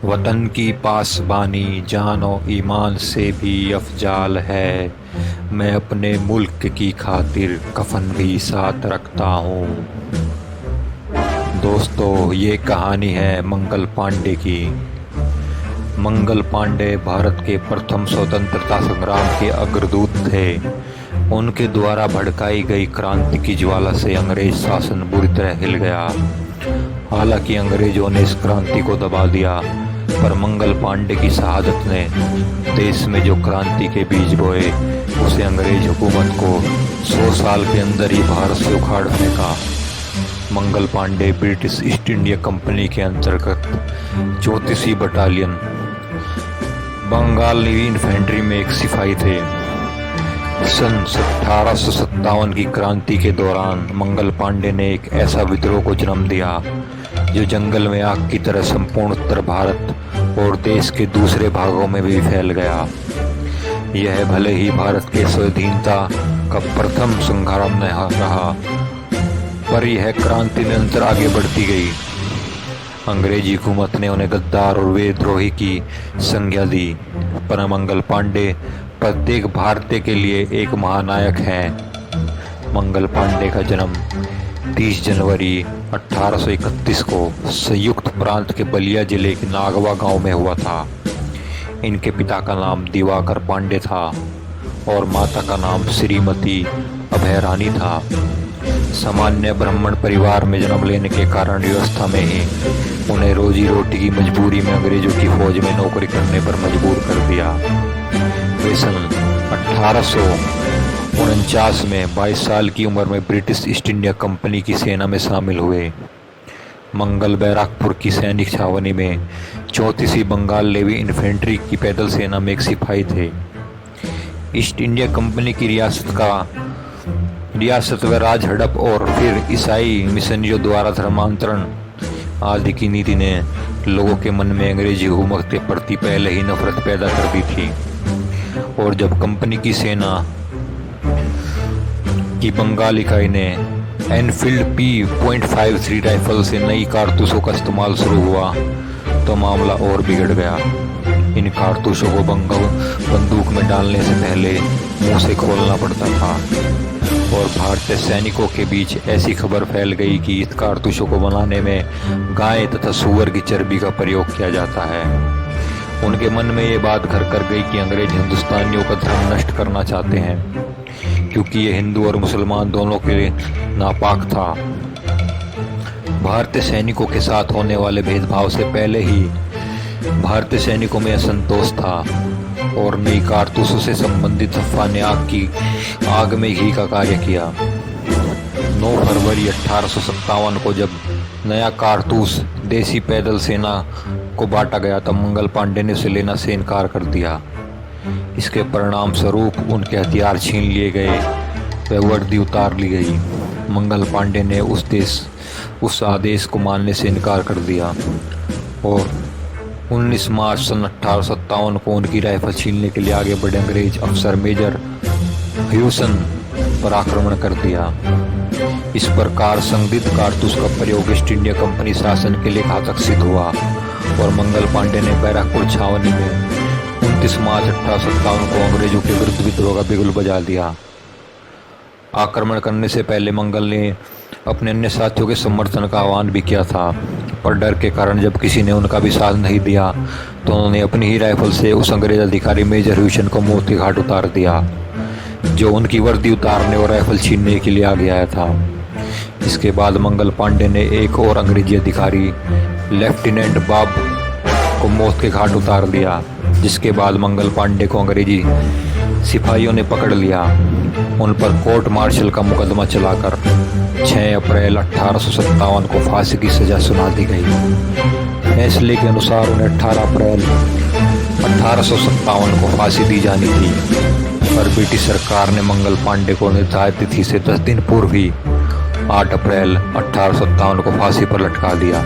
वतन की पासबानी जान और ईमान से भी अफजाल है। मैं अपने मुल्क की खातिर कफन भी साथ रखता हूँ। दोस्तों, ये कहानी है मंगल पांडे की। मंगल पांडे भारत के प्रथम स्वतंत्रता संग्राम के अग्रदूत थे। उनके द्वारा भड़काई गई क्रांति की ज्वाला से अंग्रेज शासन बुरी तरह हिल गया। हालांकि अंग्रेजों ने इस क्रांति को दबा दिया, पर मंगल पांडे की शहादत ने देश में जो क्रांति के बीज बोए, उसे अंग्रेज हुकूमत को 100 साल के अंदर ही भारत से उखाड़ फेंका। Mangal Pandey British East India Company के अंतर्गत 34वीं बटालियन बंगाल नेवी इन्फेंट्री में एक सिपाही थे। सन 1857 की क्रांति के दौरान मंगल पांडे ने एक ऐसा विद्रोह को जन्म दिया जो जंगल में आग की तरह संपूर्ण उत्तर भारत और देश के दूसरे भागों में भी फैल गया। यह भले ही भारत के स्वाधीनता का प्रथम संग्राम न रहा, पर यह क्रांति निरंतर आगे बढ़ती गई। अंग्रेजी हुकूमत ने उन्हें गद्दार और विद्रोही की संज्ञा दी, पर मंगल पांडे प्रत्येक भारतीय के लिए एक महानायक हैं। मंगल पांडे का जन्म 30 जनवरी 1831 को संयुक्त प्रांत के बलिया जिले के नागवा गांव में हुआ था। इनके पिता का नाम दिवाकर पांडे था और माता का नाम श्रीमती अभय रानी था। सामान्य ब्राह्मण परिवार में जन्म लेने के कारण व्यवस्था में ही उन्हें रोजी रोटी की मजबूरी में अंग्रेजों की फौज में नौकरी करने पर मजबूर कर दिया। वे सन 1849 में 22 साल की उम्र में ब्रिटिश ईस्ट इंडिया कंपनी की सेना में शामिल हुए। मंगल बैराकपुर की सैनिक छावनी में 34वीं बंगाल नेवी इन्फेंट्री की पैदल सेना में एक सिपाही थे। ईस्ट इंडिया कंपनी की रियासत व राज हड़प और फिर ईसाई मिशनरियों द्वारा धर्मांतरण आदि की नीति ने लोगों के मन में अंग्रेजी हुकूमत के प्रति पहले ही नफरत पैदा कर दी थी। और जब कंपनी की सेना की बंगाल इकाई ने एनफील्ड P.53 राइफल से नई कारतूसों का इस्तेमाल शुरू हुआ तो मामला और बिगड़ गया। इन कारतूसों को बंदूक में डालने से पहले मुंह से खोलना पड़ता था और भारतीय सैनिकों के बीच ऐसी खबर फैल गई कि इस कारतूसों को बनाने में गाय तथा सूअर की चर्बी का प्रयोग किया जाता है। उनके मन में ये बात घर कर गई कि अंग्रेज हिंदुस्तानियों का धर्म नष्ट करना चाहते हैं, क्योंकि ये हिंदू और मुसलमान दोनों के लिए नापाक था। भारतीय सैनिकों के साथ होने वाले भेदभाव से पहले ही भारतीय सैनिकों में असंतोष था और नई कारतूसों से संबंधित अफवाह ने आग में घी का कार्य किया। 9 फरवरी 1857 को जब नया कारतूस देसी पैदल सेना को बांटा गया तब मंगल पांडे ने उसे लेना से इनकार कर दिया। इसके परिणाम स्वरूप उनके हथियार छीन लिए गए व वर्दी उतार ली गई। मंगल पांडे ने उस आदेश को मानने से इनकार कर दिया और 19 मार्च सन 1857 को उनकी राइफल छीनने के लिए आगे बढ़े अंग्रेज अफसर मेजर ह्यूसन पर आक्रमण कर दिया। इस प्रकार संदिग्ध कारतूस का प्रयोग ईस्ट इंडिया कंपनी शासन के लिए घातक सिद्ध हुआ और मंगल पांडे ने बैराकपुर छावनी में 29 मार्च 1857 को अंग्रेजों के विरुद्ध विद्रोह का बिगुल बजा दिया। आक्रमण करने से पहले मंगल ने अपने अन्य साथियों के समर्थन का आह्वान भी किया था, पर डर के कारण जब किसी ने उनका भी साथ नहीं दिया तो उन्होंने अपनी ही राइफल से उस अंग्रेज अधिकारी मेजर ह्यूसन को मौत के घाट उतार दिया, जो उनकी वर्दी उतारने और राइफल छीनने के लिए आगे आया था। इसके बाद मंगल पांडे ने एक और अंग्रेजी अधिकारी लेफ्टिनेंट बॉब को मौत के घाट उतार दिया, जिसके बाद मंगल पांडे को अंग्रेजी सिपाहियों ने पकड़ लिया। उन पर कोर्ट मार्शल का मुकदमा चलाकर 6 अप्रैल 1857 को फांसी की सजा सुना दी गई। फैसले के अनुसार उन्हें 18 अप्रैल 1857 को फांसी दी जानी थी, पर ब्रिटिश सरकार ने मंगल पांडे को निर्धारित तिथि से 10 दिन पूर्व ही 8 अप्रैल 1857 को फांसी पर लटका दिया।